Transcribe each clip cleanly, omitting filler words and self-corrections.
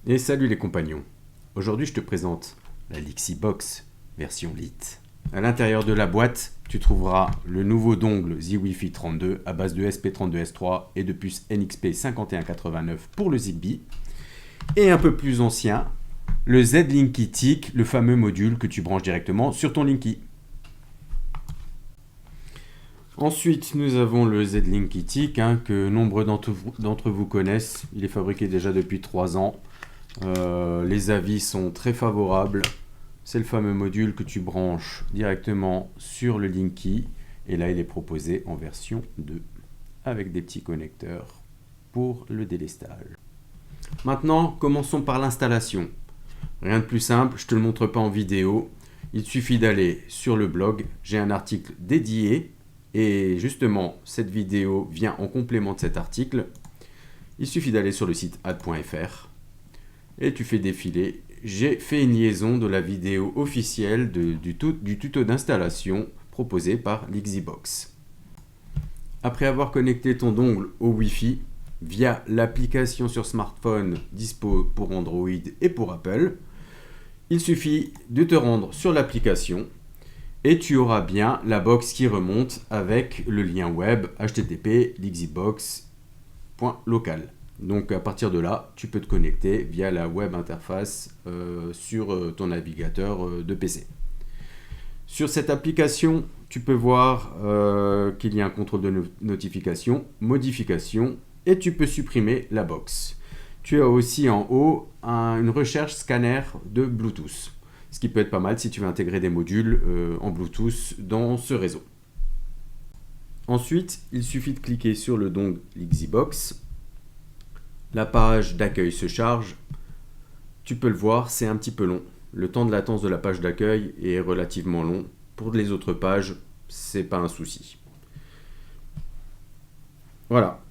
Et salut les compagnons. Aujourd'hui je te présente la Lixibox version Lite. À l'intérieur de la boîte, tu trouveras le nouveau dongle ZWiFi 32 à base de SP32S3 et de puce NXP 5189 pour le Zigbee. Et un peu plus ancien, le Z-Linky TIC, le fameux module que tu branches directement sur ton Linky. Ensuite, nous avons le Z-Linky TIC que nombre d'entre vous connaissent. Il est fabriqué déjà depuis 3 ans. Les avis sont très favorables. C'est le fameux module que tu branches directement sur le Linky. Et là, il est proposé en version 2 avec des petits connecteurs pour le délestage. Maintenant, commençons par l'installation. Rien de plus simple, je ne te le montre pas en vidéo. Il suffit d'aller sur le blog. J'ai un article dédié. Et justement, cette vidéo vient en complément de cet article. Il suffit d'aller sur le site ad.fr. Et tu fais défiler. J'ai fait une liaison de la vidéo officielle du tuto d'installation proposé par Lixibox. Après avoir connecté ton dongle au Wi-Fi via l'application sur smartphone dispo pour Android et pour Apple, il suffit de te rendre sur l'application et tu auras bien la box qui remonte avec le lien web http://lixibox.local. Donc à partir de là, tu peux te connecter via la web interface sur ton navigateur de PC. Sur cette application, tu peux voir qu'il y a un contrôle de notification, modification, et tu peux supprimer la box. Tu as aussi en haut une recherche scanner de Bluetooth, ce qui peut être pas mal si tu veux intégrer des modules en Bluetooth dans ce réseau. Ensuite, il suffit de cliquer sur le dongle Lixibox. La page d'accueil se charge. Tu peux le voir, c'est un petit peu long. Le temps de latence de la page d'accueil est relativement long. Pour les autres pages, c'est pas un souci. Voilà.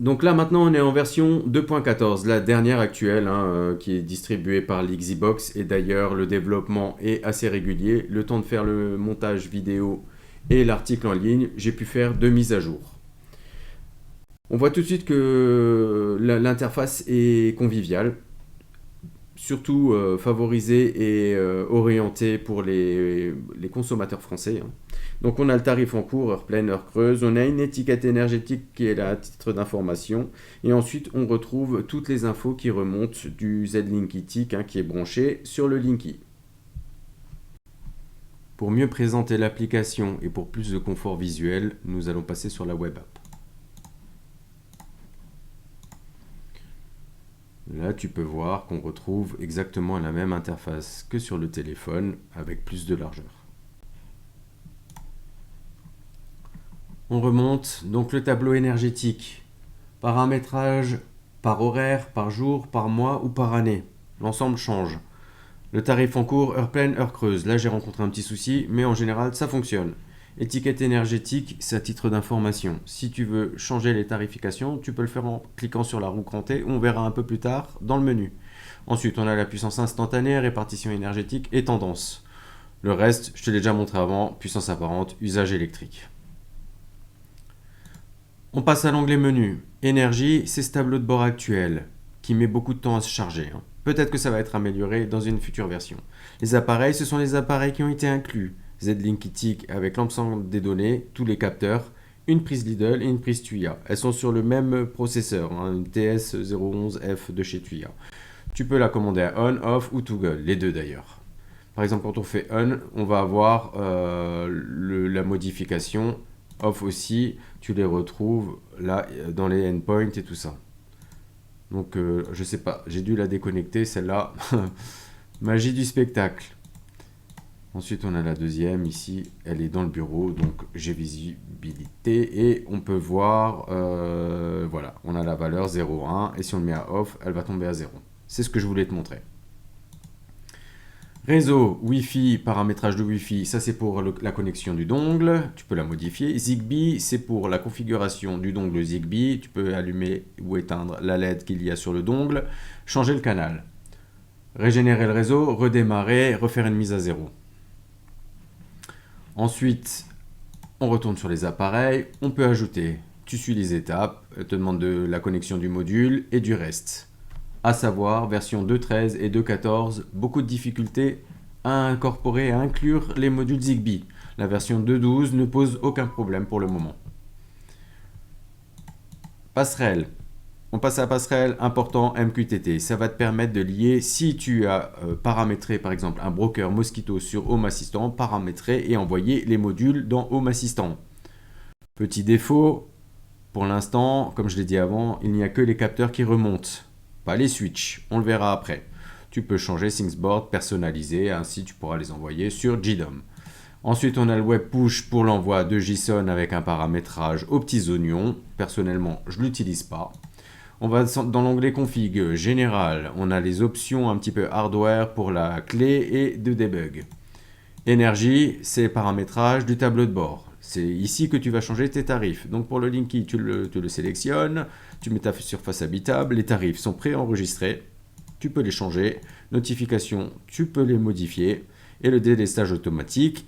Donc là maintenant on est en version 2.14, la dernière actuelle qui est distribuée par Lixibox, et d'ailleurs le développement est assez régulier. Le temps de faire le montage vidéo et l'article en ligne, j'ai pu faire 2 mises à jour. On voit tout de suite que l'interface est conviviale, surtout favorisée et orientée pour les consommateurs français. Donc on a le tarif en cours, heure pleine, heure creuse, on a une étiquette énergétique qui est là à titre d'information, et ensuite on retrouve toutes les infos qui remontent du Z-Linky TIC qui est branché sur le Linky. Pour mieux présenter l'application et pour plus de confort visuel, nous allons passer sur la web app. Là, tu peux voir qu'on retrouve exactement la même interface que sur le téléphone avec plus de largeur. On remonte donc le tableau énergétique. Paramétrage par horaire, par jour, par mois ou par année. L'ensemble change. Le tarif en cours, heure pleine, heure creuse. Là, j'ai rencontré un petit souci, mais en général, ça fonctionne. Étiquette énergétique, c'est à titre d'information. Si tu veux changer les tarifications, tu peux le faire en cliquant sur la roue crantée. On verra un peu plus tard dans le menu. Ensuite, on a la puissance instantanée, répartition énergétique et tendance. Le reste, je te l'ai déjà montré avant, puissance apparente, usage électrique. On passe à l'onglet menu. Énergie, c'est ce tableau de bord actuel qui met beaucoup de temps à se charger. Peut-être que ça va être amélioré dans une future version. Les appareils, ce sont les appareils qui ont été inclus. Z-Linky TIC avec l'ensemble des données, tous les capteurs, une prise Lidl et une prise Tuya. Elles sont sur le même processeur, une TS011F de chez Tuya. Tu peux la commander à on, off ou toggle, les deux d'ailleurs. Par exemple, quand on fait on, on va avoir la modification. Off aussi, tu les retrouves là dans les endpoints et tout ça. Donc je sais pas, j'ai dû la déconnecter celle-là. Magie du spectacle. Ensuite on a la deuxième ici, elle est dans le bureau, donc j'ai visibilité et on peut voir, voilà, on a la valeur 0,1 et si on le met à off, elle va tomber à 0. C'est ce que je voulais te montrer. Réseau, Wi-Fi, paramétrage de Wi-Fi, ça c'est pour la connexion du dongle, tu peux la modifier. Zigbee, c'est pour la configuration du dongle Zigbee, tu peux allumer ou éteindre la LED qu'il y a sur le dongle, changer le canal. Régénérer le réseau, redémarrer, refaire une mise à zéro. Ensuite, on retourne sur les appareils, on peut ajouter, tu suis les étapes, elle te demande de la connexion du module et du reste. à savoir version 2.13 et 2.14, beaucoup de difficultés à incorporer, à inclure les modules Zigbee. La version 2.12 ne pose aucun problème pour le moment. Passerelle. On passe à la passerelle, important MQTT. Ça va te permettre de lier, si tu as paramétré par exemple un broker Mosquitto sur Home Assistant, paramétrer et envoyer les modules dans Home Assistant. Petit défaut, pour l'instant, comme je l'ai dit avant, il n'y a que les capteurs qui remontent, pas les switches. On le verra après. Tu peux changer ThingsBoard, personnaliser, ainsi tu pourras les envoyer sur JDOM. Ensuite, on a le web push pour l'envoi de JSON avec un paramétrage aux petits oignons. Personnellement, je ne l'utilise pas. On va dans l'onglet config général. On a les options un petit peu hardware pour la clé et de debug. Énergie, c'est paramétrage du tableau de bord. C'est ici que tu vas changer tes tarifs. Donc pour le Linky, tu le sélectionnes, tu mets ta surface habitable, les tarifs sont préenregistrés, tu peux les changer. Notifications, tu peux les modifier. Et le délestage automatique,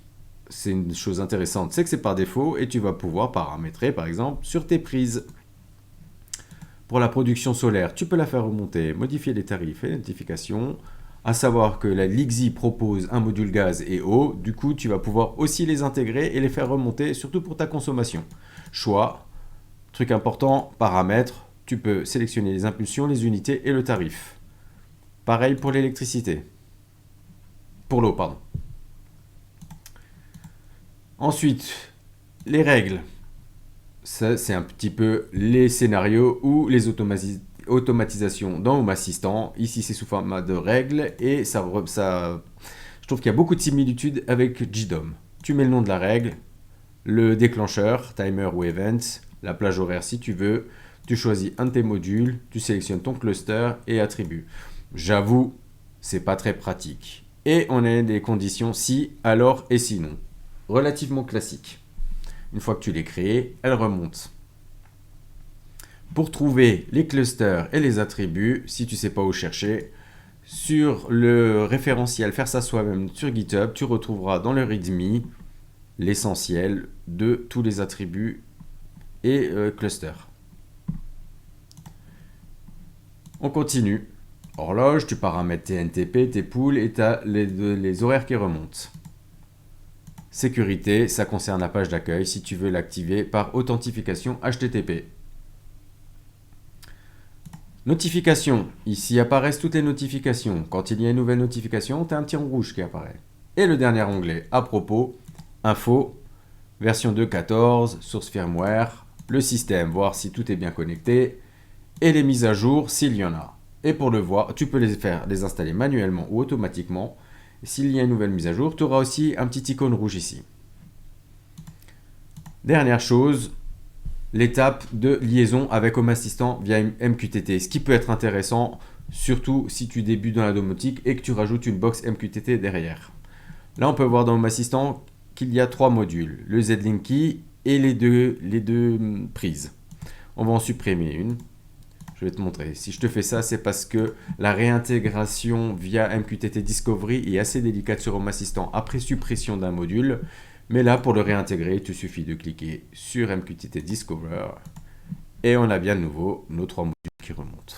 c'est une chose intéressante, c'est que c'est par défaut et tu vas pouvoir paramétrer par exemple sur tes prises. Pour la production solaire, tu peux la faire remonter, modifier les tarifs et les notifications. À savoir que la Lixi propose un module gaz et eau, du coup tu vas pouvoir aussi les intégrer et les faire remonter, surtout pour ta consommation. Choix, truc important, paramètres, tu peux sélectionner les impulsions, les unités et le tarif. Pareil pour l'électricité. Pour l'eau, pardon. Ensuite, les règles. Ça, c'est un petit peu les scénarios ou les automatisations dans Home Assistant. Ici, c'est sous format de règles et je trouve qu'il y a beaucoup de similitudes avec JDOM. Tu mets le nom de la règle, le déclencheur, timer ou event, la plage horaire si tu veux. Tu choisis un de tes modules, tu sélectionnes ton cluster et attributs. J'avoue, c'est pas très pratique. Et on a des conditions si, alors et sinon. Relativement classique. Une fois que tu l'as créé, elle remonte. Pour trouver les clusters et les attributs, si tu ne sais pas où chercher, sur le référentiel Faire ça soi-même sur GitHub, tu retrouveras dans le README l'essentiel de tous les attributs et clusters. On continue. Horloge, tu paramètres tes NTP, tes poules et tu as les horaires qui remontent. Sécurité, ça concerne la page d'accueil si tu veux l'activer par authentification HTTP. Notification, ici apparaissent toutes les notifications. Quand il y a une nouvelle notification, tu as un petit rond rouge qui apparaît. Et le dernier onglet, à propos, info, version 2.14, source firmware, le système, voir si tout est bien connecté, et les mises à jour s'il y en a. Et pour le voir, tu peux les installer manuellement ou automatiquement. S'il y a une nouvelle mise à jour, tu auras aussi un petit icône rouge ici. Dernière chose, l'étape de liaison avec Home Assistant via MQTT. Ce qui peut être intéressant, surtout si tu débutes dans la domotique et que tu rajoutes une box MQTT derrière. Là, on peut voir dans Home Assistant qu'il y a 3 modules, le Z-Linky et les deux prises. On va en supprimer une. Je vais te montrer. Si je te fais ça, c'est parce que la réintégration via MQTT Discovery est assez délicate sur Home Assistant après suppression d'un module. Mais là, pour le réintégrer, il te suffit de cliquer sur MQTT Discover et on a bien de nouveau nos 3 modules qui remontent.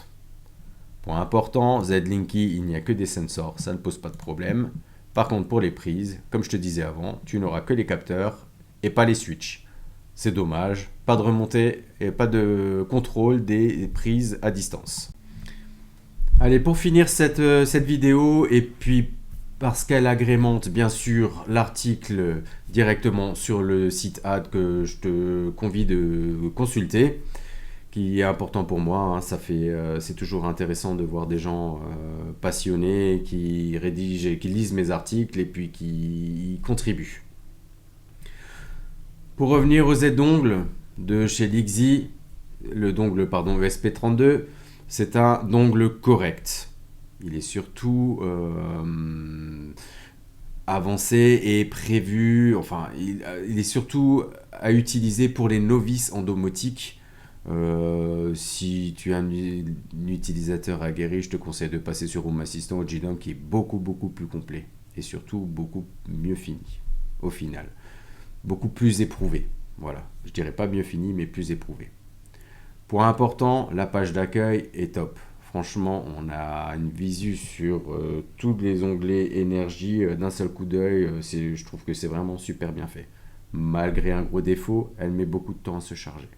Point important, Z-Linky, il n'y a que des sensors, ça ne pose pas de problème. Par contre, pour les prises, comme je te disais avant, tu n'auras que les capteurs et pas les switches. C'est dommage, pas de remontée et pas de contrôle des prises à distance. Allez, pour finir cette vidéo, et puis parce qu'elle agrémente bien sûr l'article directement sur le site Ad que je te convie de consulter, qui est important pour moi, hein, c'est toujours intéressant de voir des gens passionnés qui rédigent et qui lisent mes articles et puis qui y contribuent. Pour revenir au Z-dongle de chez Lixi, le dongle ESP32, c'est un dongle correct. Il est surtout avancé et prévu, enfin il est surtout à utiliser pour les novices en domotique. Si tu es un utilisateur aguerri, je te conseille de passer sur Home Assistant ou JDOM qui est beaucoup plus complet et surtout beaucoup mieux fini au final. Beaucoup plus éprouvé. Voilà, je dirais pas mieux fini, mais plus éprouvé. Point important, la page d'accueil est top. Franchement, on a une visu sur tous les onglets énergie d'un seul coup d'œil. Je trouve que c'est vraiment super bien fait. Malgré un gros défaut, elle met beaucoup de temps à se charger.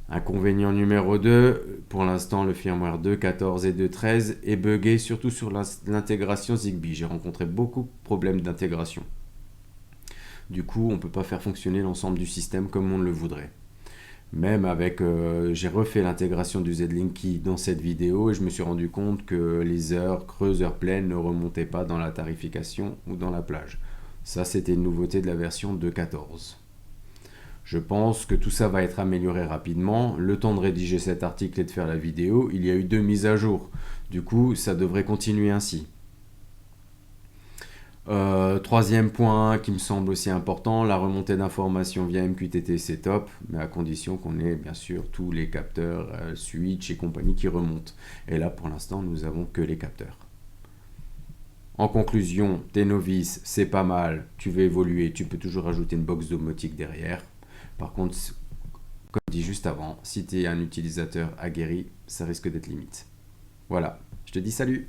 Inconvénient numéro 2, pour l'instant le firmware 2.14 et 2.13 est buggé surtout sur l'intégration Zigbee. J'ai rencontré beaucoup de problèmes d'intégration. Du coup, on ne peut pas faire fonctionner l'ensemble du système comme on le voudrait. Même avec, j'ai refait l'intégration du Z-Link dans cette vidéo et je me suis rendu compte que les heures creuses, heures pleines ne remontaient pas dans la tarification ou dans la plage. Ça, c'était une nouveauté de la version 2.14. Je pense que tout ça va être amélioré rapidement. Le temps de rédiger cet article et de faire la vidéo, il y a eu 2 mises à jour. Du coup, ça devrait continuer ainsi. Troisième point qui me semble aussi important, la remontée d'informations via MQTT, c'est top, mais à condition qu'on ait bien sûr tous les capteurs, switch et compagnie qui remontent. Et là, pour l'instant, nous avons que les capteurs. En conclusion, t'es novice, c'est pas mal, tu veux évoluer, tu peux toujours ajouter une box domotique derrière. Par contre, comme dit juste avant, si tu es un utilisateur aguerri, ça risque d'être limite. Voilà, je te dis salut!